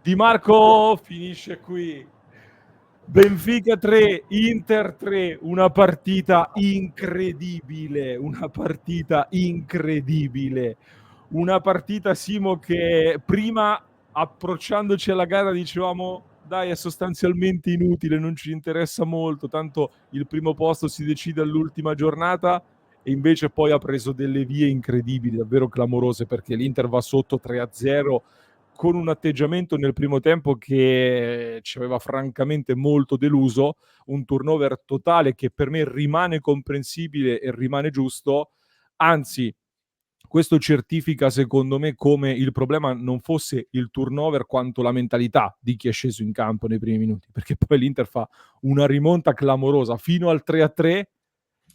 Di Marco finisce qui. Benfica 3, Inter 3, una partita incredibile, una partita Simo che prima approcciandoci alla gara dicevamo dai è sostanzialmente inutile, non ci interessa molto, tanto il primo posto si decide all'ultima giornata e invece poi ha preso delle vie incredibili, davvero clamorose perché l'Inter va sotto 3-0 con un atteggiamento nel primo tempo che ci aveva francamente molto deluso, un turnover totale che per me rimane comprensibile e rimane giusto, anzi questo certifica secondo me come il problema non fosse il turnover quanto la mentalità di chi è sceso in campo nei primi minuti, perché poi l'Inter fa una rimonta clamorosa fino al 3-3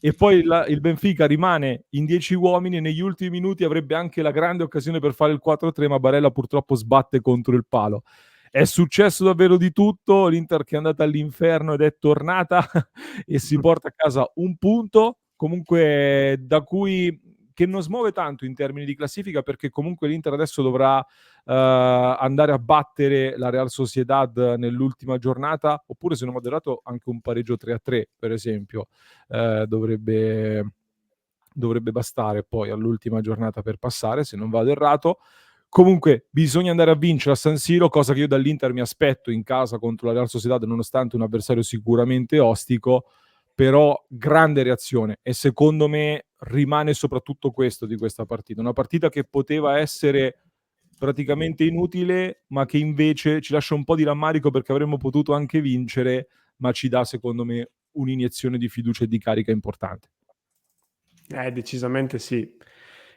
e poi il Benfica rimane in 10 uomini e negli ultimi minuti avrebbe anche la grande occasione per fare il 4-3, ma Barella purtroppo sbatte contro il palo. È successo davvero di tutto, l'Inter che è andata all'inferno ed è tornata e si porta a casa un punto, comunque da cui che non smuove tanto in termini di classifica perché comunque l'Inter adesso dovrà andare a battere la Real Sociedad nell'ultima giornata, oppure se non vado errato anche un pareggio 3-3 per esempio dovrebbe bastare poi all'ultima giornata per passare, se non vado errato. Comunque bisogna andare a vincere a San Siro, cosa che io dall'Inter mi aspetto in casa contro la Real Sociedad, nonostante un avversario sicuramente ostico, però grande reazione e secondo me rimane soprattutto questo di questa partita, una partita che poteva essere praticamente inutile, ma che invece ci lascia un po' di rammarico perché avremmo potuto anche vincere, ma ci dà secondo me un'iniezione di fiducia e di carica importante. Decisamente sì.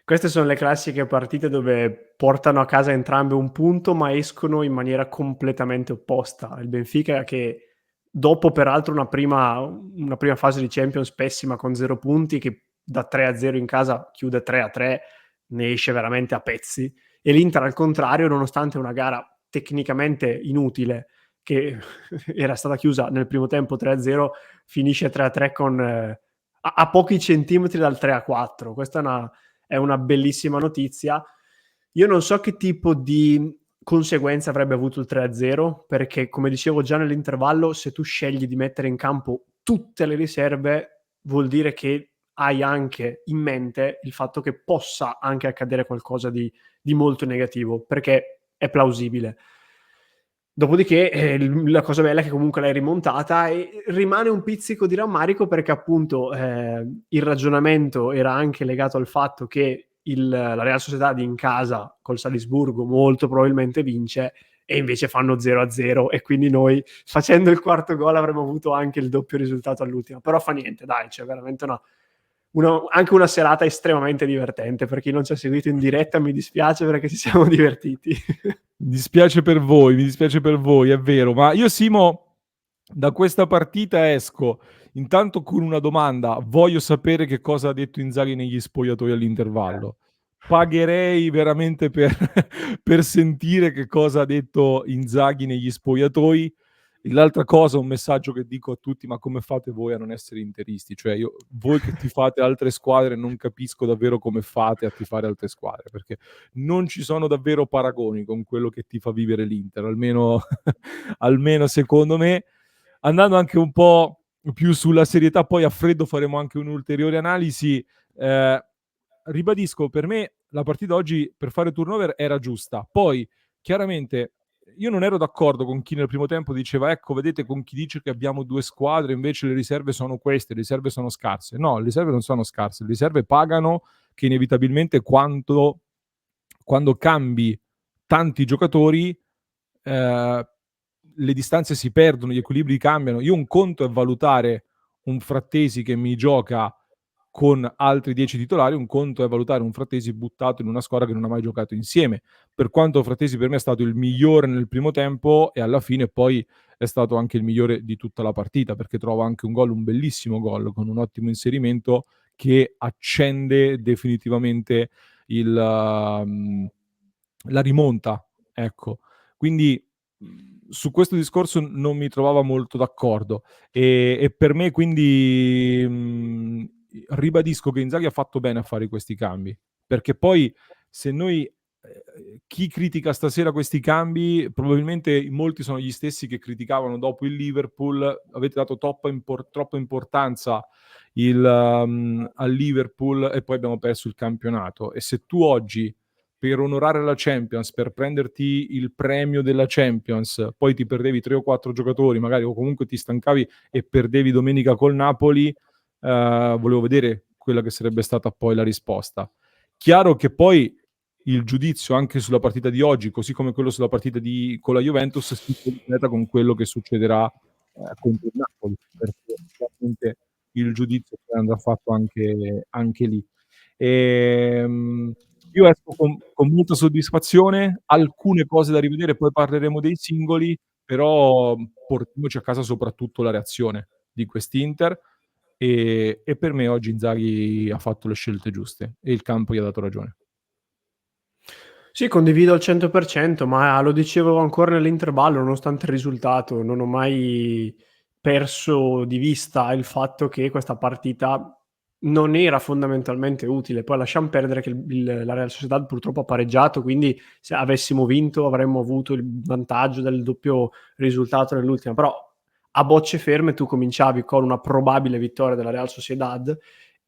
Queste sono le classiche partite dove portano a casa entrambe un punto, ma escono in maniera completamente opposta. Il Benfica che dopo peraltro una prima fase di Champions pessima con 0 punti, che da 3-0 in casa chiude 3-3, ne esce veramente a pezzi. E l'Inter al contrario, nonostante una gara tecnicamente inutile, che era stata chiusa nel primo tempo 3-0, finisce 3-3 con a pochi centimetri dal 3-4. Questa è una bellissima notizia. Io non so che tipo di conseguenza avrebbe avuto il 3-0, perché come dicevo già nell'intervallo, se tu scegli di mettere in campo tutte le riserve, vuol dire che hai anche in mente il fatto che possa anche accadere qualcosa di molto negativo, perché è plausibile. Dopodiché la cosa bella è che comunque l'hai rimontata e rimane un pizzico di rammarico perché appunto il ragionamento era anche legato al fatto che la Real Sociedad in casa col Salisburgo molto probabilmente vince e invece fanno 0-0 e quindi noi facendo il quarto gol avremmo avuto anche il doppio risultato all'ultima. Però fa niente, dai, c'è veramente anche una serata estremamente divertente. Per chi non ci ha seguito in diretta mi dispiace perché ci siamo divertiti. Mi dispiace per voi, è vero, ma io Simo da questa partita esco intanto con una domanda, voglio sapere che cosa ha detto Inzaghi negli spogliatoi all'intervallo. Pagherei veramente per, per sentire che cosa ha detto Inzaghi negli spogliatoi. E l'altra cosa, un messaggio che dico a tutti, ma come fate voi a non essere interisti? Cioè voi che tifate altre squadre non capisco davvero come fate a tifare altre squadre, perché non ci sono davvero paragoni con quello che ti fa vivere l'Inter, almeno, almeno secondo me. Andando anche un po' più sulla serietà, poi a freddo faremo anche un'ulteriore analisi. Ribadisco, per me la partita oggi per fare turnover era giusta. Poi, chiaramente, io non ero d'accordo con chi nel primo tempo diceva ecco, vedete con chi dice che abbiamo due squadre, invece le riserve sono queste, le riserve sono scarse. No, le riserve non sono scarse, le riserve pagano che inevitabilmente quando cambi tanti giocatori le distanze si perdono, gli equilibri cambiano. Io un conto è valutare un Frattesi che mi gioca con altri 10 titolari, un conto è valutare un Frattesi buttato in una squadra che non ha mai giocato insieme. Per quanto Frattesi per me è stato il migliore nel primo tempo e alla fine poi è stato anche il migliore di tutta la partita perché trova anche un gol, un bellissimo gol con un ottimo inserimento che accende definitivamente la rimonta, ecco. Quindi su questo discorso non mi trovava molto d'accordo e per me quindi ribadisco che Inzaghi ha fatto bene a fare questi cambi, perché poi se noi chi critica stasera questi cambi, probabilmente molti sono gli stessi che criticavano dopo il Liverpool, avete dato troppa importanza al Liverpool e poi abbiamo perso il campionato. E se tu oggi, per onorare la Champions, per prenderti il premio della Champions, poi ti perdevi 3 o 4 giocatori magari, o comunque ti stancavi e perdevi domenica col Napoli, volevo vedere quella che sarebbe stata poi la risposta. Chiaro che poi il giudizio anche sulla partita di oggi, così come quello sulla partita con la Juventus, si completa con quello che succederà contro il Napoli, perché ovviamente il giudizio andrà fatto anche lì. Io esco con molta soddisfazione, alcune cose da rivedere, poi parleremo dei singoli, però portiamoci a casa soprattutto la reazione di quest'Inter, e per me oggi Inzaghi ha fatto le scelte giuste e il campo gli ha dato ragione. Sì, condivido al 100%, ma lo dicevo ancora nell'intervallo, nonostante il risultato, non ho mai perso di vista il fatto che questa partita non era fondamentalmente utile. Poi lasciamo perdere che la Real Sociedad purtroppo ha pareggiato, quindi se avessimo vinto avremmo avuto il vantaggio del doppio risultato nell'ultima. Però a bocce ferme tu cominciavi con una probabile vittoria della Real Sociedad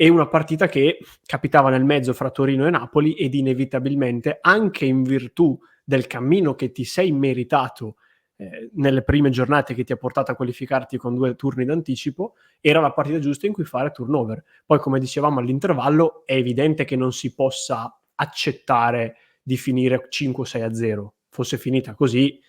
e una partita che capitava nel mezzo fra Torino e Napoli ed inevitabilmente, anche in virtù del cammino che ti sei meritato nelle prime giornate che ti ha portato a qualificarti con 2 turni d'anticipo, era la partita giusta in cui fare turnover. Poi, come dicevamo all'intervallo, è evidente che non si possa accettare di finire 5-6-0. Fosse finita così,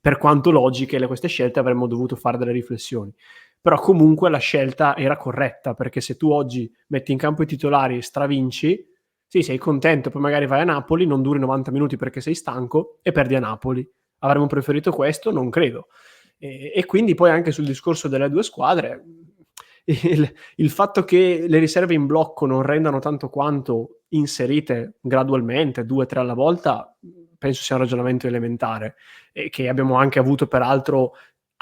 per quanto logiche queste scelte, avremmo dovuto fare delle riflessioni. Però comunque la scelta era corretta, perché se tu oggi metti in campo i titolari e stravinci, sì, sei contento, poi magari vai a Napoli, non duri 90 minuti perché sei stanco e perdi a Napoli. Avremmo preferito questo? Non credo. E quindi poi anche sul discorso delle due squadre, il fatto che le riserve in blocco non rendano tanto quanto inserite gradualmente, 2-3 alla volta, penso sia un ragionamento elementare, e che abbiamo anche avuto peraltro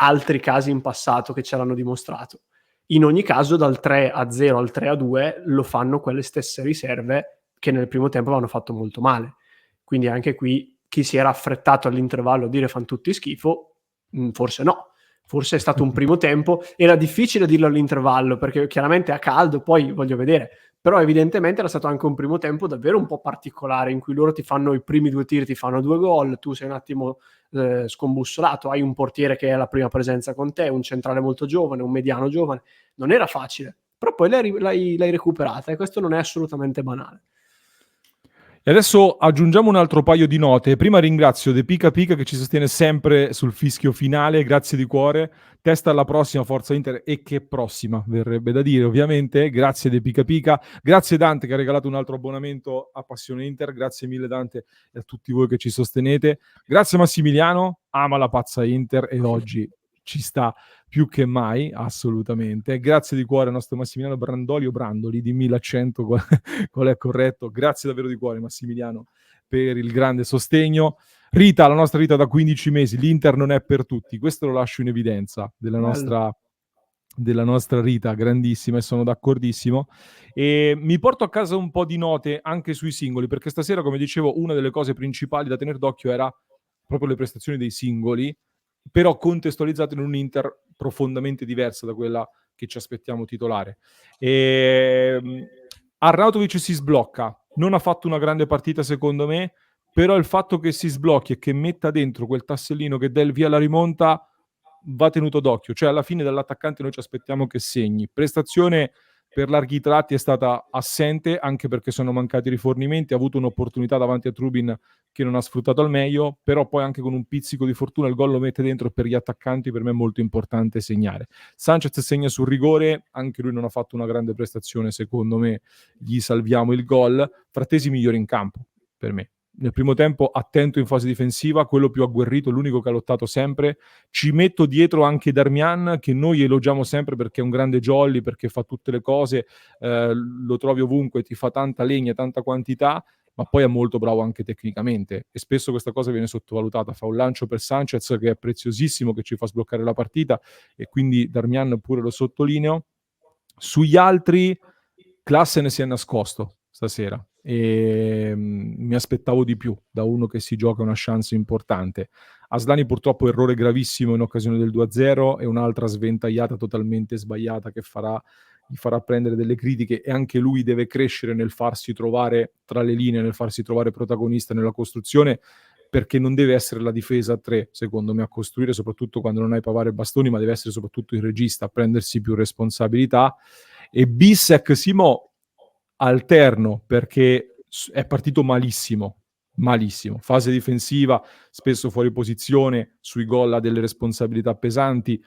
altri casi in passato che ce l'hanno dimostrato. In ogni caso, dal 3-0 al 3-2 lo fanno quelle stesse riserve che nel primo tempo avevano fatto molto male. Quindi anche qui chi si era affrettato all'intervallo a dire fanno tutti schifo, forse no. Forse è stato un primo tempo, era difficile dirlo all'intervallo perché chiaramente a caldo, poi voglio vedere, però evidentemente era stato anche un primo tempo davvero un po' particolare in cui loro ti fanno i primi 2 tiri, ti fanno 2 gol, tu sei un attimo scombussolato, hai un portiere che è la prima presenza con te, un centrale molto giovane, un mediano giovane, non era facile, però poi l'hai recuperata e questo non è assolutamente banale. E adesso aggiungiamo un altro paio di note. Prima ringrazio De Pica Pica che ci sostiene sempre sul fischio finale, grazie di cuore. Testa alla prossima, Forza Inter, e che prossima, verrebbe da dire ovviamente. Grazie De Pica Pica, grazie Dante che ha regalato un altro abbonamento a Passione Inter, grazie mille Dante e a tutti voi che ci sostenete. Grazie Massimiliano, ama la pazza Inter e oggi ci sta più che mai, assolutamente. Grazie di cuore al nostro Massimiliano Brandoli o Brandoli, dimmi l'accento qual è corretto. Grazie davvero di cuore Massimiliano per il grande sostegno. Rita, la nostra Rita da 15 mesi, l'Inter non è per tutti, questo lo lascio in evidenza della nostra Rita, grandissima, e sono d'accordissimo. E mi porto a casa un po' di note anche sui singoli, perché stasera, come dicevo, una delle cose principali da tenere d'occhio era proprio le prestazioni dei singoli, però contestualizzate in un Inter profondamente diversa da quella che ci aspettiamo titolare. Arnautovic si sblocca, non ha fatto una grande partita secondo me, però il fatto che si sblocchi e che metta dentro quel tassellino che dà il via alla rimonta va tenuto d'occhio, cioè alla fine dall'attaccante noi ci aspettiamo che segni. Prestazione per larghi tratti è stata assente, anche perché sono mancati i rifornimenti, ha avuto un'opportunità davanti a Trubin che non ha sfruttato al meglio, però poi anche con un pizzico di fortuna il gol lo mette dentro e per gli attaccanti per me è molto importante segnare. Sanchez segna sul rigore, anche lui non ha fatto una grande prestazione, secondo me gli salviamo il gol. Frattesi migliore in campo, per me. Nel primo tempo attento in fase difensiva, quello più agguerrito, l'unico che ha lottato sempre. Ci metto dietro anche Darmian, che noi elogiamo sempre perché è un grande jolly, perché fa tutte le cose, lo trovi ovunque, ti fa tanta legna, tanta quantità, ma poi è molto bravo anche tecnicamente e spesso questa cosa viene sottovalutata. Fa un lancio per Sanchez che è preziosissimo, che ci fa sbloccare la partita, e quindi Darmian pure lo sottolineo. Sugli altri Klassen si è nascosto stasera e mi aspettavo di più da uno che si gioca una chance importante. Aslani purtroppo errore gravissimo in occasione del 2-0 e un'altra sventagliata totalmente sbagliata che gli farà prendere delle critiche, e anche lui deve crescere nel farsi trovare tra le linee, nel farsi trovare protagonista nella costruzione, perché non deve essere la difesa a 3, secondo me, a costruire, soprattutto quando non hai Pavard e Bastoni, ma deve essere soprattutto il regista a prendersi più responsabilità. E Bissek, Simo, alterno, perché è partito malissimo. Fase difensiva, spesso fuori posizione, sui gol ha delle responsabilità pesanti,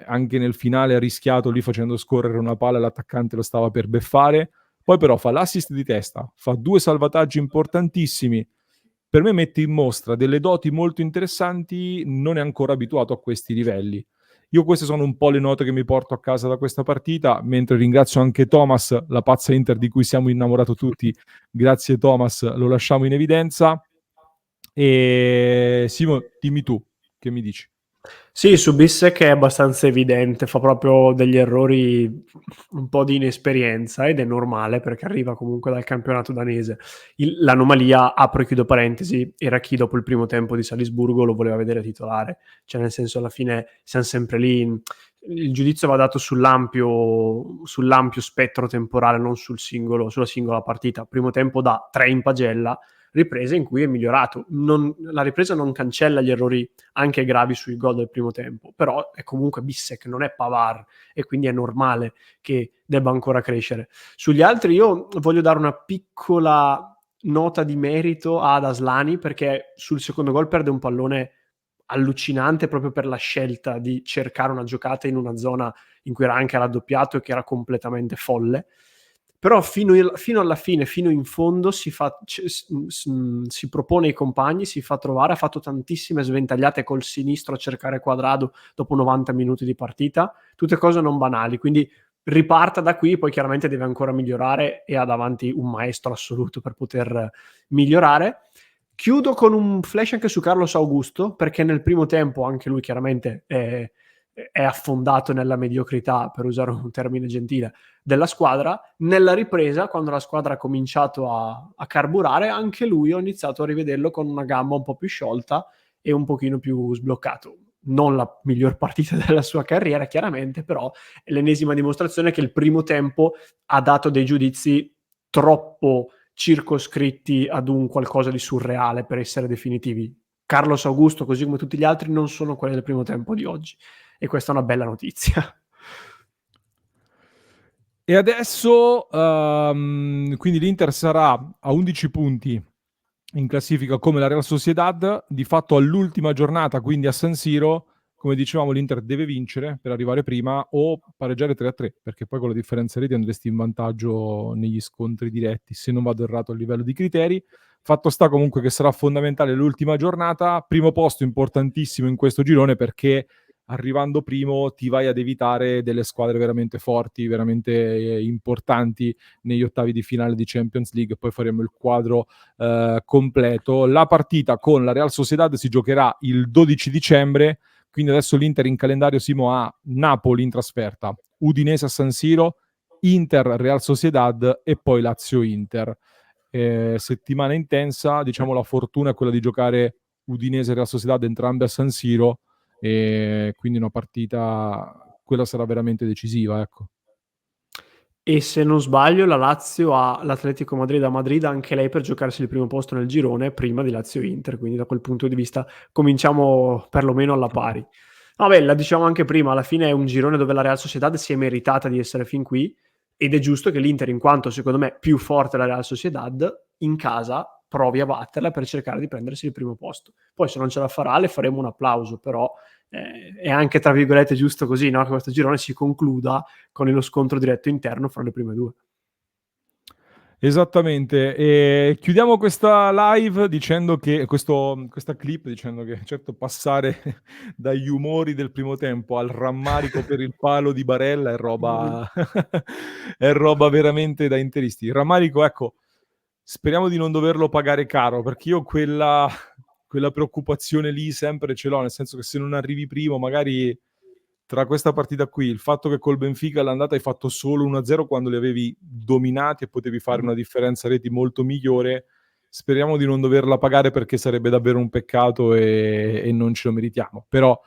anche nel finale ha rischiato lì facendo scorrere una palla, l'attaccante lo stava per beffare, poi però fa l'assist di testa, fa 2 salvataggi importantissimi, per me mette in mostra delle doti molto interessanti, non è ancora abituato a questi livelli. Io queste sono un po' le note che mi porto a casa da questa partita, mentre ringrazio anche Thomas, la pazza Inter di cui siamo innamorati tutti. Grazie Thomas, lo lasciamo in evidenza. E Simo, dimmi tu, che mi dici? Sì, su Bissek è abbastanza evidente, fa proprio degli errori, un po' di inesperienza, ed è normale perché arriva comunque dal campionato danese. L'anomalia, apro e chiudo parentesi, era chi dopo il primo tempo di Salisburgo lo voleva vedere titolare, cioè nel senso alla fine siamo sempre lì, il giudizio va dato sull'ampio spettro temporale, non sulla singola partita. Primo tempo da 3 in pagella, ripresa in cui è migliorato. La ripresa non cancella gli errori anche gravi sui gol del primo tempo, però è comunque Bissek, non è Pavard, e quindi è normale che debba ancora crescere. Sugli altri io voglio dare una piccola nota di merito ad Aslani, perché sul secondo gol perde un pallone allucinante proprio per la scelta di cercare una giocata in una zona in cui era anche raddoppiato e che era completamente folle. Però fino alla fine, fino in fondo si propone ai compagni, si fa trovare, ha fatto tantissime sventagliate col sinistro a cercare Quadrado dopo 90 minuti di partita, tutte cose non banali, quindi riparta da qui, poi chiaramente deve ancora migliorare e ha davanti un maestro assoluto per poter migliorare. Chiudo con un flash anche su Carlos Augusto, perché nel primo tempo anche lui chiaramente è affondato nella mediocrità, per usare un termine gentile, della squadra. Nella ripresa, quando la squadra ha cominciato a carburare, anche lui ho iniziato a rivederlo con una gamba un po' più sciolta e un pochino più sbloccato. Non la miglior partita della sua carriera, chiaramente, però è l'ennesima dimostrazione che il primo tempo ha dato dei giudizi troppo circoscritti ad un qualcosa di surreale per essere definitivi. Carlos Augusto, così come tutti gli altri, non sono quelli del primo tempo di oggi, e questa è una bella notizia. E adesso, quindi l'Inter sarà a 11 punti in classifica come la Real Sociedad, di fatto all'ultima giornata, quindi a San Siro, come dicevamo, l'Inter deve vincere per arrivare prima o pareggiare 3-3, perché poi con la differenza reti andresti in vantaggio negli scontri diretti, se non vado errato a livello di criteri. Fatto sta comunque che sarà fondamentale l'ultima giornata, primo posto importantissimo in questo girone, perché arrivando primo ti vai ad evitare delle squadre veramente forti, veramente importanti negli ottavi di finale di Champions League. Poi faremo il quadro completo. La partita con la Real Sociedad si giocherà il 12 dicembre, quindi adesso l'Inter in calendario, Simo, ha Napoli in trasferta, Udinese a San Siro, Inter Real Sociedad e poi Lazio-Inter. Settimana intensa, diciamo la fortuna è quella di giocare Udinese Real Sociedad entrambe a San Siro, e quindi una partita, quella sarà veramente decisiva, ecco. E se non sbaglio la Lazio ha l'Atletico Madrid a Madrid, anche lei per giocarsi il primo posto nel girone prima di Lazio-Inter, quindi da quel punto di vista cominciamo perlomeno alla pari. Vabbè, la diciamo anche prima, alla fine è un girone dove la Real Sociedad si è meritata di essere fin qui, ed è giusto che l'Inter, in quanto secondo me più forte la Real Sociedad, in casa provi a batterla per cercare di prendersi il primo posto. Poi se non ce la farà le faremo un applauso, però è anche tra virgolette giusto così, no? Che questo girone si concluda con lo scontro diretto interno fra le prime due. Esattamente, e chiudiamo questa live dicendo che questa clip dicendo che certo passare dagli umori del primo tempo al rammarico per il palo di Barella è roba è roba veramente da interisti. Il rammarico, ecco, speriamo di non doverlo pagare caro, perché io quella preoccupazione lì sempre ce l'ho, nel senso che se non arrivi primo magari tra questa partita qui, il fatto che col Benfica all'andata hai fatto solo 1-0 quando li avevi dominati e potevi fare una differenza reti molto migliore, speriamo di non doverla pagare, perché sarebbe davvero un peccato e non ce lo meritiamo. Però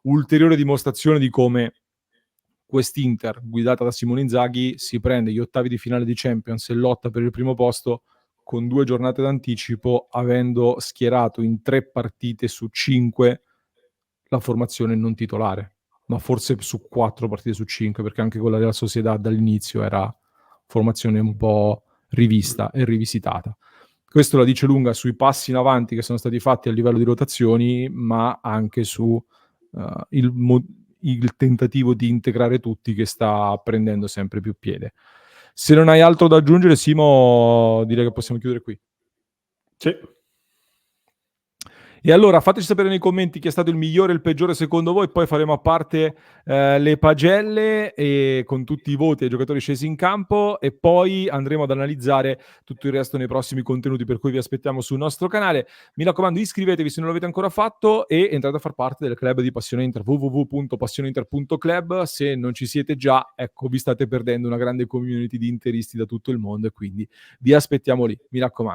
ulteriore dimostrazione di come quest'Inter, guidata da Simone Inzaghi, si prende gli ottavi di finale di Champions e lotta per il primo posto con 2 giornate d'anticipo, avendo schierato in 3 partite su 5 la formazione non titolare, ma forse su 4 partite su 5, perché anche con la Real Sociedad dall'inizio era formazione un po' rivista e rivisitata. Questo la dice lunga sui passi in avanti che sono stati fatti a livello di rotazioni, ma anche su il tentativo di integrare tutti, che sta prendendo sempre più piede. Se non hai altro da aggiungere, Simo, direi che possiamo chiudere qui. Sì. E allora fateci sapere nei commenti chi è stato il migliore e il peggiore secondo voi, poi faremo a parte le pagelle e con tutti i voti ai giocatori scesi in campo, e poi andremo ad analizzare tutto il resto nei prossimi contenuti, per cui vi aspettiamo sul nostro canale. Mi raccomando, iscrivetevi se non l'avete ancora fatto e entrate a far parte del club di Passione Inter, www.passioneinter.club. Se non ci siete già, ecco, vi state perdendo una grande community di interisti da tutto il mondo, e quindi vi aspettiamo lì, mi raccomando.